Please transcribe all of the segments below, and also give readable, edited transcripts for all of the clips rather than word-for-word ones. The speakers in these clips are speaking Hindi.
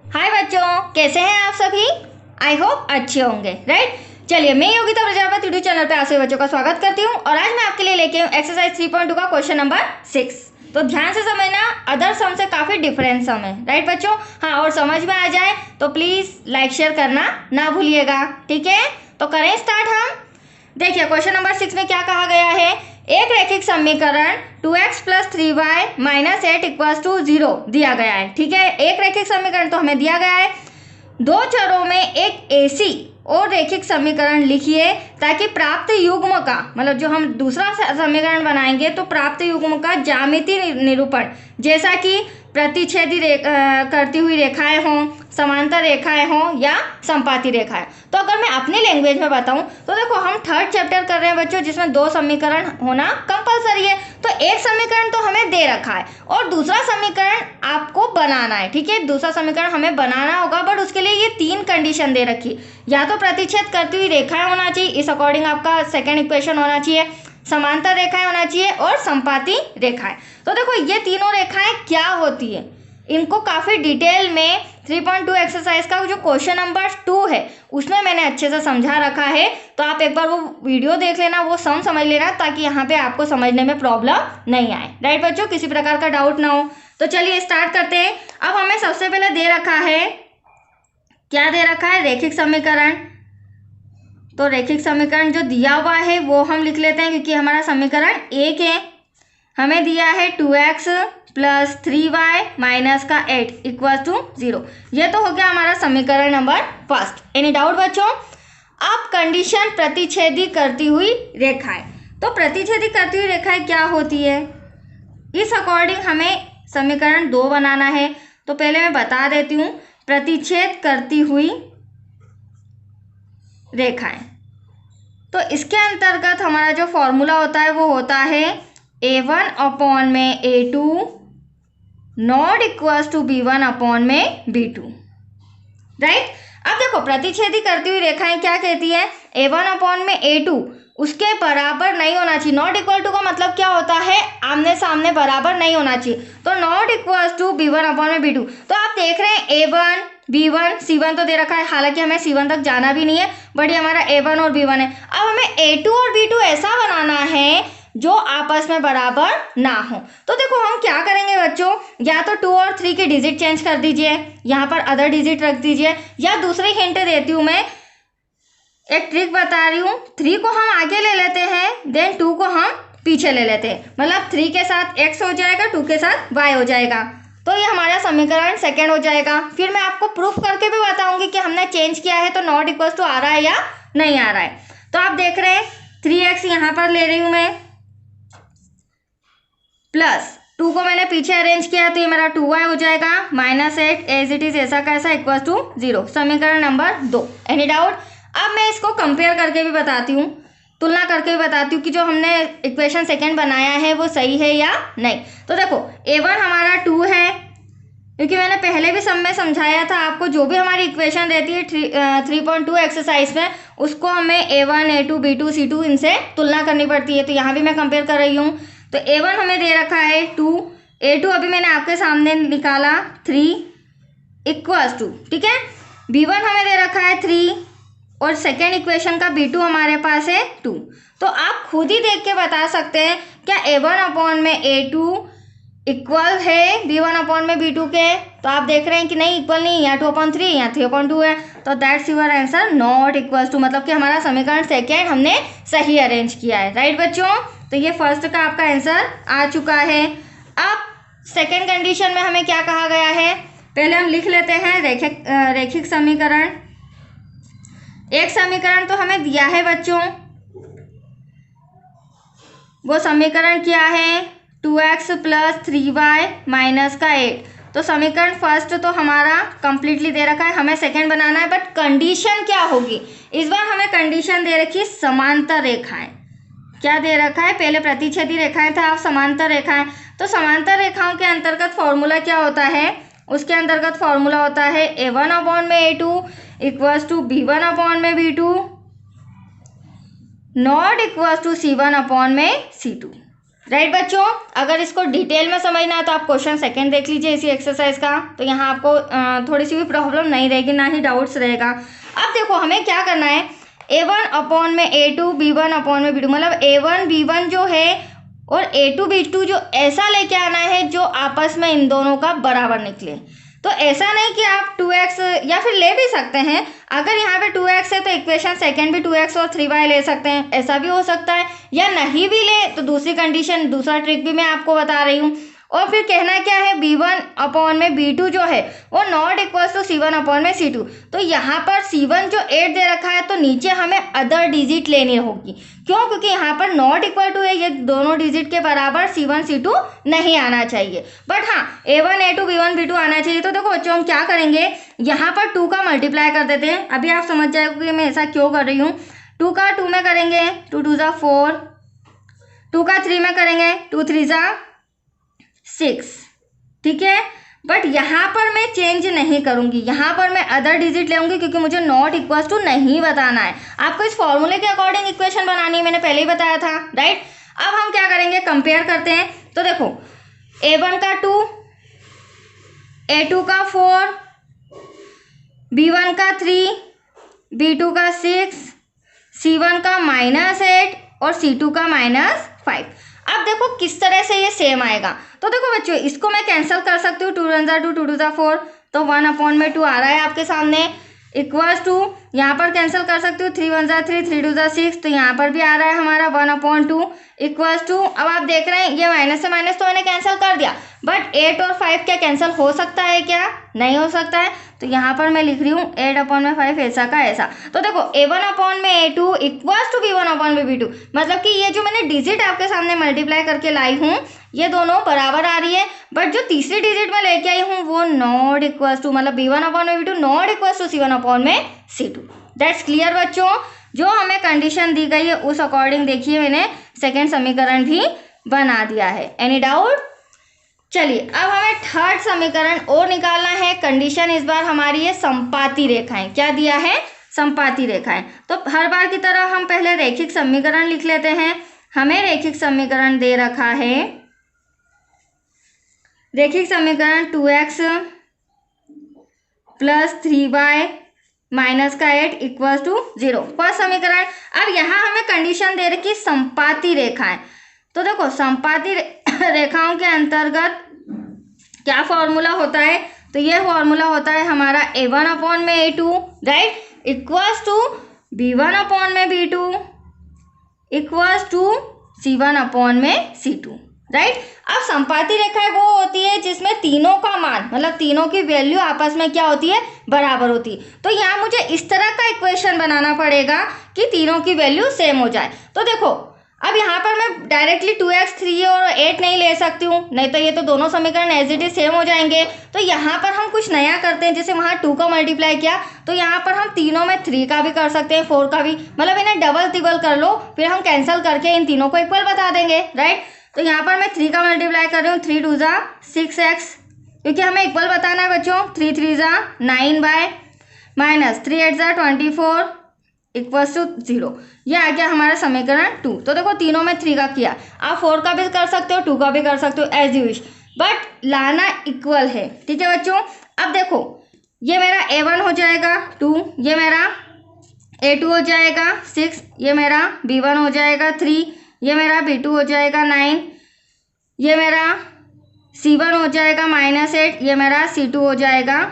हाय बच्चों, कैसे हैं आप सभी। आई होप अच्छे होंगे, राइट। चलिए, मैं योगिता प्रजापति यूट्यूब चैनल पे आप सभी बच्चों का स्वागत करती हूँ और आज मैं आपके लिए लेके हूँ एक्सरसाइज 3.2 का क्वेश्चन नंबर 6। तो ध्यान से समझना, अदर सम से काफी डिफरेंट सम है, राइट बच्चों। हाँ, और समझ में आ जाए तो प्लीज लाइक शेयर करना ना भूलिएगा, ठीक है। तो करें स्टार्ट हम। देखिए, क्वेश्चन नंबर 6 में क्या कहा गया है। एक रैखिक समीकरण 2x + 3y - 8 = 0 दिया गया है, ठीक है। एक रैखिक समीकरण तो हमें दिया गया है। दो चरों में एक ऐसी और रैखिक समीकरण लिखिए ताकि प्राप्त युग्म का, मतलब जो हम दूसरा समीकरण बनाएंगे तो प्राप्त युग्म का ज्यामितीय निरूपण, जैसा कि प्रतिच्छेदी करती हुई रेखाएं हों, समांतर रेखाएं हों या संपाती रेखाएं। तो अगर मैं अपनी लैंग्वेज में बताऊं तो देखो, हम थर्ड चैप्टर कर रहे हैं बच्चों, जिसमें दो समीकरण होना कंपलसरी है। तो एक समीकरण तो हमें दे रखा है और दूसरा समीकरण आपको बनाना है, ठीक है। दूसरा समीकरण हमें बनाना होगा, बट उसके लिए ये 3 कंडीशन दे रखी। या तो प्रतिच्छेद करती हुई रेखाएं होना चाहिए, इस अकॉर्डिंग आपका सेकेंड इक्वेशन होना चाहिए, समांतर रेखाएं होना चाहिए और संपाती रेखाएं। तो देखो, ये तीनों रेखाएं क्या होती है, इनको काफी डिटेल में 3.2 एक्सरसाइज का जो क्वेश्चन नंबर 2 है उसमें मैंने अच्छे से समझा रखा है। तो आप एक बार वो वीडियो देख लेना, वो सम समझ लेना, ताकि यहाँ पे आपको समझने में प्रॉब्लम नहीं आए, राइट बच्चों, किसी प्रकार का डाउट ना हो। तो चलिए स्टार्ट करते हैं। अब हमें सबसे पहले दे रखा है, क्या दे रखा है, रैखिक समीकरण। तो रैखिक समीकरण जो दिया हुआ है वो हम लिख लेते हैं, क्योंकि हमारा समीकरण एक है। हमें दिया है 2x + 3y - 8 = 0। ये तो हो गया हमारा समीकरण नंबर फर्स्ट। एनी डाउट बच्चों। अब कंडीशन प्रतिच्छेदी करती हुई रेखाएं। तो प्रतिच्छेदी करती हुई रेखाएं क्या होती है, इस अकॉर्डिंग हमें समीकरण 2 बनाना है। तो पहले मैं बता देती हूँ, प्रतिच्छेद करती हुई रेखाएं, तो इसके अंतर्गत हमारा जो फॉर्मूला होता है वो होता है A1/A2 ≠ B1/B2, राइट। अब देखो, प्रतिच्छेदी करती हुई रेखाएं क्या कहती है, A1/A2 उसके बराबर नहीं होना चाहिए। नॉट इक्वल टू का मतलब क्या होता है, आमने सामने बराबर नहीं होना चाहिए। तो ≠ B1/B2। तो आप देख रहे हैं A1 B1 C1 तो दे रखा है, हालांकि हमें C1 तक जाना भी नहीं है, बट ये हमारा A1 और B1 है। अब हमें A2 और B2 ऐसा बनाना है जो आपस में बराबर ना हो। तो देखो, हम क्या करेंगे बच्चों, या तो 2 और 3 की डिजिट चेंज कर दीजिए, यहाँ पर अदर डिजिट रख दीजिए, या दूसरी हिंट देती हूँ मैं, एक ट्रिक बता रही हूँ। 3 को हम आगे ले लेते हैं, देन 2 को हम पीछे ले लेते हैं, मतलब 3 के साथ x हो जाएगा, 2 के साथ y हो जाएगा। तो ये हमारा समीकरण सेकेंड हो जाएगा। फिर मैं आपको प्रूफ करके भी बताऊंगी कि हमने चेंज किया है तो नॉट इक्वल टू आ रहा है या नहीं आ रहा है। तो आप देख रहे हैं 3x यहाँ पर ले रही हूँ मैं, प्लस 2 को मैंने पीछे अरेंज किया तो ये मेरा 2y हो जाएगा, -8 एज इट इज ऐसा कैसा = 0। समीकरण नंबर 2। Any doubt. अब मैं इसको कंपेयर करके भी बताती हूँ, तुलना करके भी बताती हूँ कि जो हमने इक्वेशन सेकेंड बनाया है वो सही है या नहीं। तो देखो, A1 हमारा 2 है, क्योंकि मैंने पहले भी सब में समझाया था आपको, जो भी हमारी इक्वेशन रहती है 3.2 एक्सरसाइज में, उसको हमें A1 A2 B2 C2 इनसे तुलना करनी पड़ती है। तो यहाँ भी मैं कंपेयर कर रही हूँ। तो A1 हमें दे रखा है 2, A2 अभी मैंने आपके सामने निकाला 3 = 2, ठीक है। B1 हमें दे रखा है 3 और सेकेंड इक्वेशन का B2 हमारे पास है 2। तो आप खुद ही देख के बता सकते हैं क्या A1/A2 इक्वल है B1/B2 के। तो आप देख रहे हैं कि नहीं, इक्वल नहीं, यहाँ 2/3 यहाँ 3/2 है। तो that's your answer, not equal to, मतलब कि हमारा समीकरण सेकेंड हमने सही अरेंज किया है, राइट बच्चों। तो ये फर्स्ट का आपका आंसर आ चुका है। अब सेकेंड कंडीशन में हमें क्या कहा गया है, पहले हम लिख लेते हैं रैखिक समीकरण। एक समीकरण तो हमें दिया है बच्चों, वो समीकरण क्या है, 2x + 3y - 8। तो समीकरण फर्स्ट तो हमारा कंप्लीटली दे रखा है, हमें सेकंड बनाना है, बट कंडीशन क्या होगी, इस बार हमें कंडीशन दे रखी है समांतर रेखाएं। क्या दे रखा है, पहले प्रतिच्छेदी रेखाएं था, अब समांतर रेखाएं। तो समांतर रेखाओं के अंतर्गत फॉर्मूला क्या होता है, उसके अंतर्गत फॉर्मूला होता है A1/A2 = B1/B2 ≠ C1/C2, राइट बच्चों, अगर इसको डिटेल में समझना है तो आप क्वेश्चन सेकंड देख लीजिए इसी एक्सरसाइज का, तो यहाँ आपको थोड़ी सी भी प्रॉब्लम नहीं रहेगी, ना ही डाउट्स रहेगा। अब देखो हमें क्या करना है, A1 अपॉन में A2 B1 अपॉन में B2, मतलब A1 B1 जो है और A2 B2 जो ऐसा लेके आना है जो आपस में इन दोनों का बराबर निकले। तो ऐसा नहीं कि आप 2x या फिर ले भी सकते हैं, अगर यहाँ पे 2x है तो इक्वेशन सेकंड भी 2x और 3y ले सकते हैं, ऐसा भी हो सकता है, या नहीं भी ले तो दूसरी कंडीशन, दूसरा ट्रिक भी मैं आपको बता रही हूँ। और फिर कहना क्या है, B1 अपॉन में B2 जो है वो not equal to C1 upon में C2। तो यहाँ पर C1 जो 8 दे रखा है तो नीचे हमें अदर डिजिट लेनी होगी, क्यों, क्योंकि यहाँ पर नॉट इक्वल टू है, ये दोनों डिजिट के बराबर C1 C2 नहीं आना चाहिए, बट हाँ A1 A2 B1 B2 आना चाहिए। तो देखो बच्चों हम क्या करेंगे, यहाँ पर 2 का मल्टीप्लाई कर देते हैं, अभी आप समझ जाएगा कि मैं ऐसा क्यों कर रही हूँ। 2 का 2 में करेंगे 2 2 ज़ा 4, 2 का 3 में करेंगे 2 3 ज़ा 6, ठीक है। बट यहाँ पर मैं चेंज नहीं करूँगी, यहाँ पर मैं अदर डिजिट लेंगी, क्योंकि मुझे नॉट इक्वल टू नहीं बताना है, आपको इस फॉर्मूले के अकॉर्डिंग इक्वेशन बनानी है, मैंने पहले ही बताया था, राइट। अब हम क्या करेंगे, कंपेयर करते हैं। तो देखो A1 का 2, A2 का 4, B1 का 3, B2 का 6, C1 का -8 और C2 का -5। अब देखो किस तरह से ये सेम आएगा। तो देखो बच्चों इसको मैं कैंसिल कर सकती हूँ, 2 1 ज़ा 2 2 2 ज़ा 4, तो 1 अपॉन में 2 आ रहा है आपके सामने, इक्वल्स टू यहाँ पर कैंसिल कर सकती हूँ, 3 1 ज़ा 3 3 2 ज़ा 6, तो यहाँ पर भी आ रहा है हमारा 1 अपॉन 2 इक्वल्स टू। अब आप देख रहे हैं ये माइनस से माइनस तो मैंने कैंसिल कर दिया, बट 8 और 5 क्या कैंसिल हो सकता है क्या, नहीं हो सकता है, तो यहाँ पर मैं लिख रही हूँ 8 अपॉन में 5 ऐसा का ऐसा। तो देखो A1 अपॉन में A2 equals to B1 upon में B2, मतलब कि ये जो मैंने डिजिट आपके सामने मल्टीप्लाई करके लाई हूँ ये दोनों बराबर आ रही है, बट जो तीसरी डिजिट में लेके आई हूँ वो नॉट इक्वल्स टू, मतलब B1 अपॉन में B2 not equals to C1 upon में C2। दैट्स क्लियर बच्चों, जो हमें कंडीशन दी गई है उस अकॉर्डिंग देखिए मैंने सेकेंड समीकरण भी बना दिया है। Any doubt? चलिए अब हमें थर्ड समीकरण और निकालना है। कंडीशन इस बार हमारी है संपाती रेखाएं, क्या दिया है, संपाती रेखाएं। तो हर बार की तरह हम पहले रैखिक समीकरण लिख लेते हैं। हमें रैखिक समीकरण दे रखा है, रैखिक समीकरण 2x प्लस 3y माइनस का 8 इक्वल्स टू 0, फर्स्ट समीकरण। अब यहाँ हमें कंडीशन दे रखी संपाती रेखाएं। तो देखो संपाती रेखाओं के अंतर्गत क्या फॉर्मूला होता है, तो ये फॉर्मूला होता है हमारा A1 अपॉन में A2 right equals to B1 upon में B2 equals to C1 upon में C2 राइट। अब संपाती रेखाएं वो होती है जिसमें तीनों का मान, मतलब तीनों की वैल्यू आपस में क्या होती है, बराबर होती है। तो यहाँ मुझे इस तरह का इक्वेशन बनाना पड़ेगा कि तीनों की वैल्यू सेम हो जाए। तो देखो अब यहाँ पर मैं डायरेक्टली 2x 3 और 8 नहीं ले सकती हूँ, नहीं तो ये तो दोनों समीकरण एज इट इज सेम हो जाएंगे। तो यहाँ पर हम कुछ नया करते हैं, जैसे वहाँ 2 का मल्टीप्लाई किया तो यहाँ पर हम तीनों में 3 का भी कर सकते हैं, 4 का भी, मतलब इन्हें डबल ट्रिपल कर लो, फिर हम कैंसिल करके इन तीनों को इक्वल बता देंगे राइट। तो यहाँ पर मैं 3 का मल्टीप्लाई कर रही हूँ, 3 2 ज़ा 6x, क्योंकि हमें इक्वल बताना है बच्चों। 3 3 ज़ा 9y माइनस 3 8 ज़ा 24 इक्वल्स टू 0। ये आ गया हमारा समीकरण 2। तो देखो तीनों में 3 का किया, आप 4 का भी कर सकते हो, 2 का भी कर सकते हो एज यू विश, बट लाना इक्वल है, ठीक है बच्चों। अब देखो ये मेरा A1 हो जाएगा 2, ये मेरा A2 हो जाएगा 6, ये मेरा B1 हो जाएगा 3, ये मेरा B2 हो जाएगा 9, ये मेरा C1 हो जाएगा -8, ये मेरा C2 हो जाएगा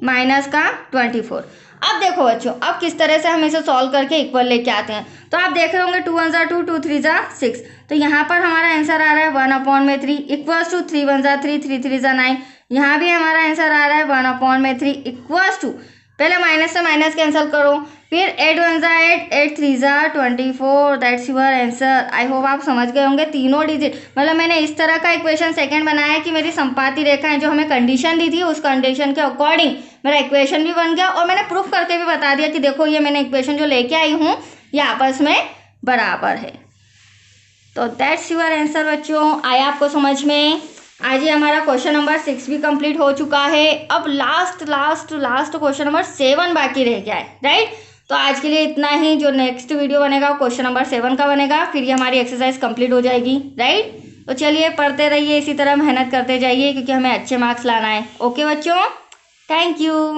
माइनस का 24। अब देखो बच्चों अब किस तरह से हम इसे सॉल्व करके इक्वल लेके आते हैं। तो आप देख रहे होंगे 2 1 ज़ा 2 2 3 ज़ा 6, तो यहाँ पर हमारा आंसर आ रहा है 1 अपॉन में 3 इक्वल्स टू 3 1 ज़ा 3 3 3 ज़ा 9। यहाँ भी हमारा आंसर आ रहा है 1 अपॉन में 3 इक्वल्स टू, पहले माइनस से माइनस कैंसिल करो, फिर 8 1 ज़ा 8 8 3 ज़ा 24, that's your answer. I hope आप समझ गए होंगे तीनों डिजिट, मतलब मैंने इस तरह का इक्वेशन सेकंड बनाया कि मेरी संपाती रेखाएं जो हमें कंडीशन दी थी उस कंडीशन के अकॉर्डिंग मेरा इक्वेशन भी बन गया, और मैंने प्रूफ करके भी बता दिया कि देखो ये मैंने इक्वेशन जो लेके आई हूँ ये आपस में बराबर है। तो दैट्स योर आंसर बच्चों, आया आपको समझ में। आज ये हमारा क्वेश्चन नंबर 6 भी कंप्लीट हो चुका है। अब लास्ट क्वेश्चन नंबर 7 बाकी रह गया है राइट। तो आज के लिए इतना ही, जो नेक्स्ट वीडियो बनेगा क्वेश्चन नंबर 7 का बनेगा, फिर ये हमारी एक्सरसाइज कंप्लीट हो जाएगी राइट। तो चलिए पढ़ते रहिए, इसी तरह मेहनत करते जाइए क्योंकि हमें अच्छे मार्क्स लाना है। ओके बच्चों, थैंक यू।